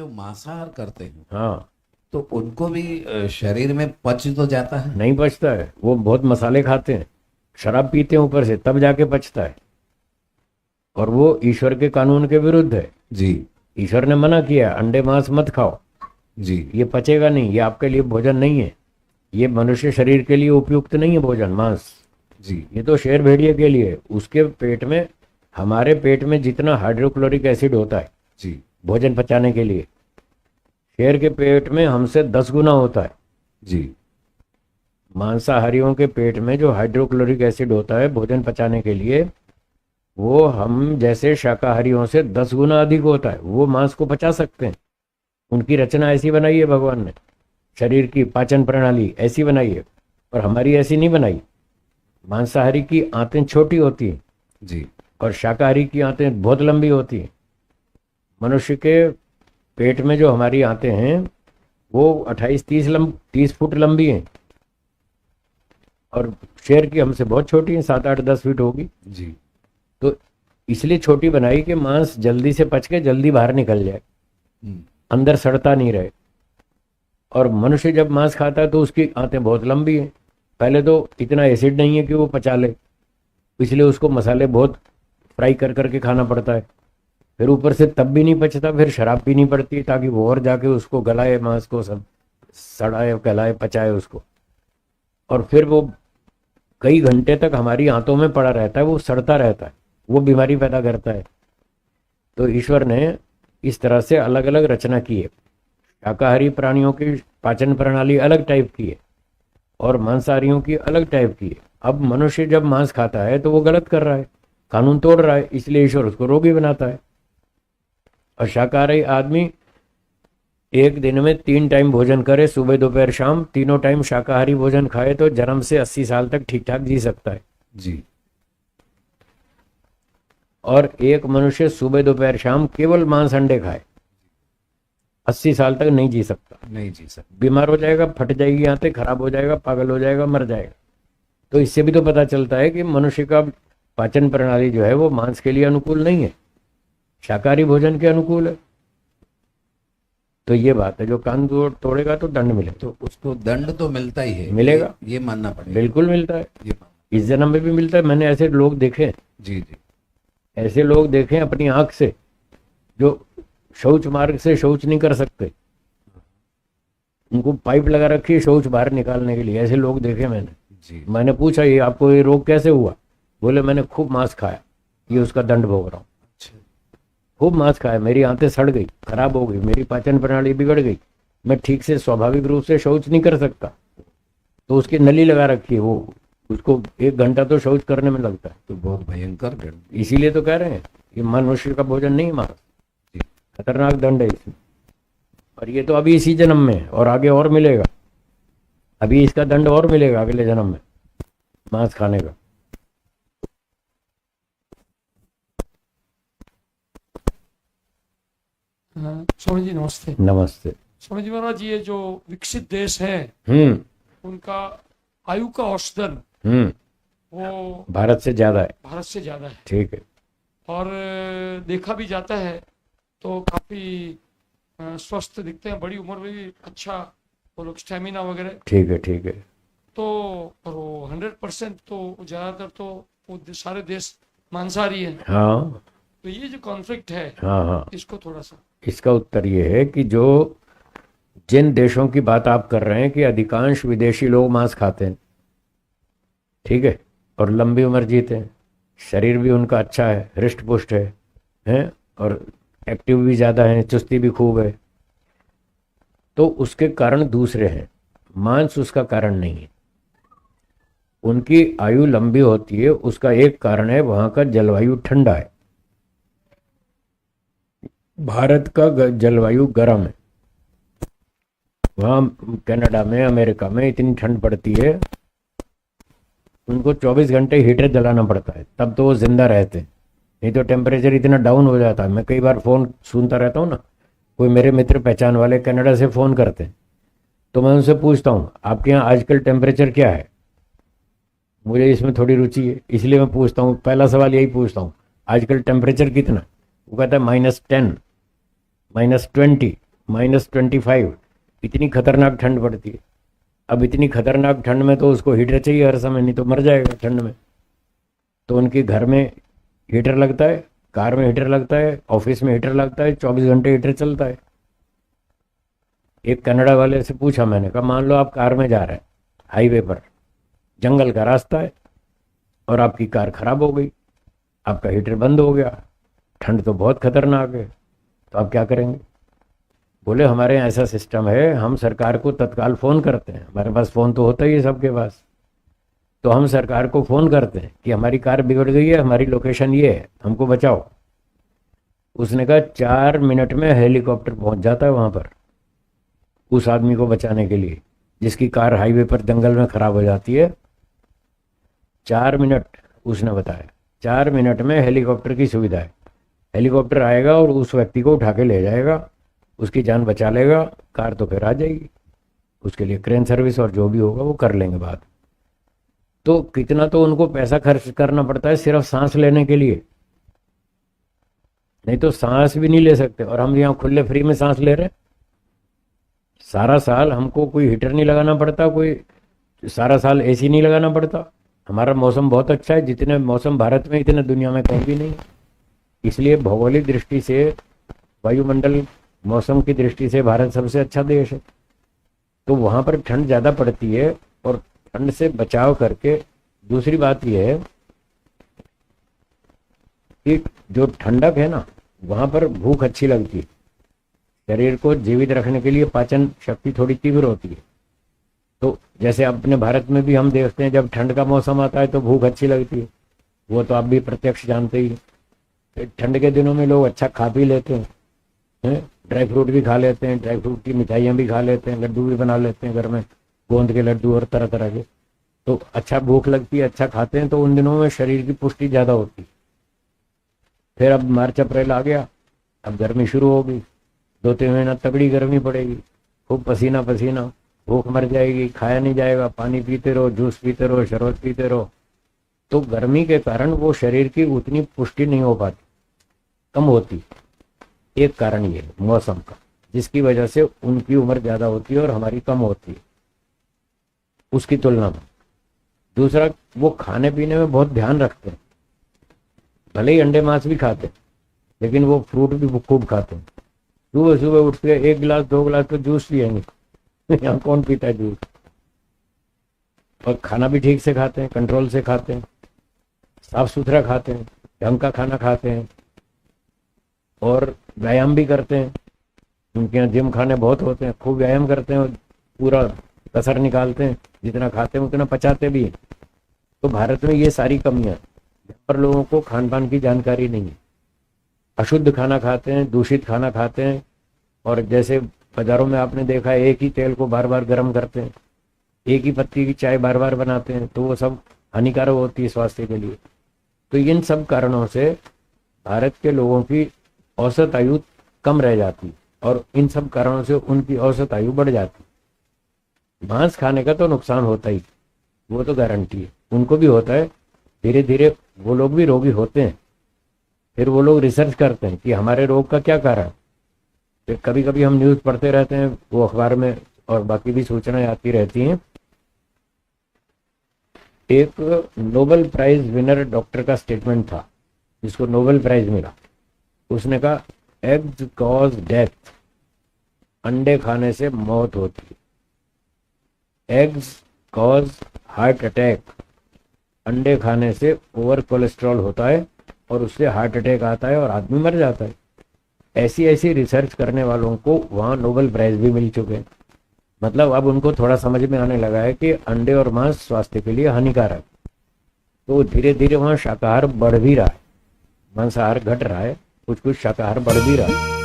जो मांसाहार करते हैं हाँ, तो उनको भी शरीर में पच तो जाता है। नहीं पचता है, वो बहुत मसाले खाते हैं, शराब पीते हैं ऊपर से, तब जाके पचता है। और वो ईश्वर के कानून के विरुद्ध है। जी ईश्वर ने मना किया अंडे मांस मत खाओ, जी ये पचेगा नहीं, ये आपके लिए भोजन नहीं है, ये मनुष्य शरीर के लिए उपयुक्त नहीं है भोजन मांस। जी ये तो शेर भेड़िए के लिए है। उसके पेट में, हमारे पेट में जितना हाइड्रोक्लोरिक एसिड होता है जी भोजन पचाने के लिए, शेर के पेट में हमसे 10 गुना होता है। जी मांसाहारियों के पेट में जो हाइड्रोक्लोरिक एसिड होता है भोजन पचाने के लिए, वो हम जैसे शाकाहारियों से 10 गुना अधिक होता है। वो मांस को पचा सकते हैं, उनकी रचना ऐसी बनाई है भगवान ने, शरीर की पाचन प्रणाली ऐसी बनाई है, और हमारी ऐसी नहीं बनाई। मांसाहारी की आंतें छोटी होती हैं जी और शाकाहारी की आंतें बहुत लंबी होती हैं। मनुष्य के पेट में जो हमारी आंतें हैं वो 28-30 फुट लंबी हैं, और शेर की हमसे बहुत छोटी हैं, 7-8-10 फीट होगी। जी तो इसलिए छोटी बनाई कि मांस जल्दी से पच के जल्दी बाहर निकल जाए, हम्म, अंदर सड़ता नहीं रहे। और मनुष्य जब मांस खाता है तो उसकी आंतें बहुत लंबी हैं। पहले तो इतना एसिड नहीं है कि वो पचा ले, इसलिए उसको मसाले बहुत फ्राई कर करके खाना पड़ता है। फिर ऊपर से तब भी नहीं पचता, फिर शराब पीनी पड़ती है ताकि वो और जाके उसको गलाए, मांस को सब सड़ाए गलाए पचाए उसको। और फिर वो कई घंटे तक हमारी आंतों में पड़ा रहता है, वो सड़ता रहता है, वो बीमारी पैदा करता है। तो ईश्वर ने इस तरह से अलग अलग रचना की है। शाकाहारी प्राणियों की पाचन प्रणाली अलग टाइप की है और मांसाहारियों की अलग टाइप की है। अब मनुष्य जब मांस खाता है तो वो गलत कर रहा है, कानून तोड़ रहा है, इसलिए ईश्वर उसको रोगी बनाता है। और शाकाहारी आदमी एक दिन में 3 टाइम भोजन करे, सुबह दोपहर शाम, तीनों टाइम शाकाहारी भोजन खाए तो जन्म से 80 साल तक ठीक ठाक जी सकता है। जी और एक मनुष्य सुबह दोपहर शाम केवल मांस अंडे खाए, 80 साल तक नहीं जी सकता, नहीं जी सर। बीमार हो जाएगा, फट जाएगी आंतें, खराब हो जाएगा, पागल हो जाएगा, मर जाएगा। तो इससे भी तो पता चलता है कि मनुष्य का पाचन प्रणाली जो है वो मांस के लिए अनुकूल नहीं है, शाकाहारी भोजन के अनुकूल है। तो ये बात है, जो कान तोड़ेगा तो दंड मिलेगा। तो उसको दंड तो मिलता ही है, मिलेगा। ये मानना पड़ेगा। बिल्कुल मिलता है, ये इस जन्म में भी मिलता है। मैंने ऐसे लोग देखे हैं, जी जी ऐसे लोग देखे हैं अपनी आंख से, जो शौच मार्ग से शौच नहीं कर सकते, उनको पाइप लगा रखी है शौच बाहर निकालने के लिए, ऐसे लोग देखे मैंने। जी मैंने पूछा ये आपको ये रोग कैसे हुआ? बोले मैंने खूब मांस खाया, ये उसका दंड भोग रहा हूँ। अच्छा खूब मांस खाया, मेरी आंतें सड़ गई, खराब हो गई, मेरी पाचन प्रणाली बिगड़ गई, मैं ठीक से स्वाभाविक रूप से शौच नहीं कर सकता। तो उसकी नली लगा रखी है, वो उसको 1 घंटा तो शौच करने में लगता है। तो बहुत भयंकर दंड। इसीलिए तो कह रहे हैं ये मनुष्य का भोजन नहीं है मांस, जी खतरनाक दंड है इसमें। और ये तो अभी इसी जन्म में है, और आगे और मिलेगा, अभी इसका दंड और मिलेगा अगले जन्म में मांस खाने का। स्वामी जी नमस्ते। नमस्ते। स्वामी जी महाराज, ये जो विकसित देश है हम्म उनका आयु का औसतन हम्म वो भारत से ज्यादा है। भारत से ज्यादा है, ठीक है। और देखा भी जाता है तो काफी स्वस्थ दिखते हैं, बड़ी उम्र में भी अच्छा वो लोग, स्टेमिना वगैरह। ठीक है। ठीक है। तो और वो 100% तो ज्यादातर तो वो सारे देश मांसाहारी है। हाँ तो ये जो कॉन्फ्लिक्ट है हाँ हाँ, इसको थोड़ा सा। इसका उत्तर ये है कि जो जिन देशों की बात आप कर रहे हैं कि अधिकांश विदेशी लोग मांस खाते हैं, ठीक है, और लंबी उम्र जीते हैं, शरीर भी उनका अच्छा है, हृष्ट पुष्ट है, हैं, और एक्टिव भी ज़्यादा है, चुस्ती भी खूब है, तो उसके कारण दूसरे हैं, मांस उसका कारण नहीं है। उनकी आयु लंबी होती है, उसका एक कारण है वहाँ का जलवायु ठंडा है। भारत का जलवायु गर्म है, वहाँ कनाडा में, अमेरिका में इतनी ठंड पड़ती है, उनको 24 घंटे हीटर जलाना पड़ता है, तब तो वो जिंदा रहते हैं, नहीं तो टेम्परेचर इतना डाउन हो जाता है। मैं कई बार फ़ोन सुनता रहता हूँ ना, कोई मेरे मित्र पहचान वाले कनाडा से फ़ोन करते हैं, तो मैं उनसे पूछता हूँ आपके यहाँ आजकल टेम्परेचर क्या है, मुझे इसमें थोड़ी रुचि है, इसलिए मैं पूछता हूँ, पहला सवाल यही पूछता हूँ आजकल टेम्परेचर कितना। वो कहता है -10, -20, -25, इतनी खतरनाक ठंड पड़ती है। अब इतनी खतरनाक ठंड में तो उसको हीटर चाहिए हर समय, नहीं तो मर जाएगा ठंड में। तो उनके घर में हीटर लगता है, कार में हीटर लगता है, ऑफिस में हीटर लगता है, 24 घंटे हीटर चलता है। एक कनाडा वाले से पूछा मैंने, कहा मान लो आप कार में जा रहे हैं हाईवे पर, जंगल का रास्ता है और आपकी कार खराब हो गई, आपका हीटर बंद हो गया, ठंड तो बहुत खतरनाक है, तो आप क्या करेंगे? बोले हमारे यहाँ ऐसा सिस्टम है, हम सरकार को तत्काल फ़ोन करते हैं, हमारे पास फ़ोन तो होता ही है सबके पास, तो हम सरकार को फ़ोन करते हैं कि हमारी कार बिगड़ गई है, हमारी लोकेशन ये है, हमको बचाओ। उसने कहा 4 मिनट में हेलीकॉप्टर पहुंच जाता है वहाँ पर उस आदमी को बचाने के लिए, जिसकी कार हाईवे पर जंगल में ख़राब हो जाती है। 4 मिनट उसने बताया, 4 मिनट में हेलीकॉप्टर की सुविधा है। हेलीकॉप्टर आएगा और उस व्यक्ति को उठा के ले जाएगा, उसकी जान बचा लेगा, कार तो फिर आ जाएगी। उसके लिए क्रेन सर्विस और जो भी होगा वो कर लेंगे बात। तो कितना तो उनको पैसा खर्च करना पड़ता है सिर्फ सांस लेने के लिए, नहीं तो सांस भी नहीं ले सकते। और हम यहाँ खुले फ्री में सांस ले रहे हैं सारा साल, हमको कोई हीटर नहीं लगाना पड़ता, कोई सारा साल एसी नहीं लगाना पड़ता। हमारा मौसम बहुत अच्छा है, जितने मौसम भारत में इतने दुनिया में कहीं भी नहीं। इसलिए भौगोलिक दृष्टि से, वायुमंडल, मौसम की दृष्टि से भारत सबसे अच्छा देश है। तो वहाँ पर ठंड ज़्यादा पड़ती है और ठंड से बचाव करके दूसरी बात यह है कि जो ठंडक है ना, वहाँ पर भूख अच्छी लगती है। शरीर को जीवित रखने के लिए पाचन शक्ति थोड़ी तीव्र होती है। तो जैसे अपने भारत में भी हम देखते हैं, जब ठंड का मौसम आता है तो भूख अच्छी लगती है, वो तो आप भी प्रत्यक्ष जानते ही हैं। ठंड के दिनों में लोग अच्छा खा पी लेते हैं, ड्राई फ्रूट भी खा लेते हैं, ड्राई फ्रूट की मिठाइयाँ भी खा लेते हैं, लड्डू भी बना लेते हैं घर में, गोंद के लड्डू और तरह तरह के। तो अच्छा भूख लगती है, अच्छा खाते हैं, तो उन दिनों में शरीर की पुष्टि ज़्यादा होती है। फिर अब मार्च अप्रैल आ गया, अब गर्मी शुरू होगी, 2-3 महीना तगड़ी गर्मी पड़ेगी, खूब पसीना पसीना, भूख मर जाएगी, खाया नहीं जाएगा, पानी पीते रहो, जूस पीते रहो, शरबत पीते रहो। तो गर्मी के कारण वो शरीर की उतनी पुष्टि नहीं हो पाती, कम होती। एक कारण ये है मौसम का, जिसकी वजह से उनकी उम्र ज़्यादा होती है और हमारी कम होती है उसकी तुलना में। दूसरा, वो खाने पीने में बहुत ध्यान रखते हैं, भले ही अंडे मांस भी खाते हैं, लेकिन वो फ्रूट भी खूब खाते हैं। सुबह सुबह उठ के 1 गिलास 2 गिलास तो जूस पियेंगे यहाँ कौन पीता है जूस। और खाना भी ठीक से खाते हैं, कंट्रोल से खाते हैं, साफ सुथरा खाते हैं, ढंग का खाना खाते हैं और व्यायाम भी करते हैं। उनके यहाँ जिम खाने बहुत होते हैं, खूब व्यायाम करते हैं, पूरा कसर निकालते हैं, जितना खाते हैं उतना पचाते भी हैं। तो भारत में ये सारी कमियां हैं, यहाँ पर लोगों को खान पान की जानकारी नहीं है, अशुद्ध खाना खाते हैं, दूषित खाना खाते हैं। और जैसे बाजारों में आपने देखा है, एक ही तेल को बार बार गर्म करते हैं, एक ही पत्ती की चाय बार बार बनाते हैं, तो वो सब हानिकारक होती है स्वास्थ्य के लिए। तो इन सब कारणों से भारत के लोगों की औसत आयु कम रह जाती और इन सब कारणों से उनकी औसत आयु बढ़ जाती। मांस खाने का तो नुकसान होता ही, वो तो गारंटी है, उनको भी होता है। धीरे धीरे वो लोग भी रोगी होते हैं, फिर वो लोग रिसर्च करते हैं कि हमारे रोग का क्या कारण। फिर कभी कभी हम न्यूज़ पढ़ते रहते हैं, वो अखबार में और बाकी भी सूचनाएं आती रहती हैं। एक नोबेल प्राइज विनर डॉक्टर का स्टेटमेंट था, जिसको नोबेल प्राइज मिला। उसने कहा एग्स कॉज डेथ, अंडे खाने से मौत होती है। एग्स कॉज हार्ट अटैक, अंडे खाने से ओवर कोलेस्ट्रॉल होता है और उससे हार्ट अटैक आता है और आदमी मर जाता है। ऐसी ऐसी रिसर्च करने वालों को वहाँ नोबेल प्राइज भी मिल चुके हैं। मतलब अब उनको थोड़ा समझ में आने लगा है कि अंडे और मांस स्वास्थ्य के लिए हानिकारक। तो धीरे धीरे वहाँ शाकाहार बढ़ भी रहा है, मांसाहार घट रहा है, कुछ कुछ शाकाहार बढ़ भी रहा है।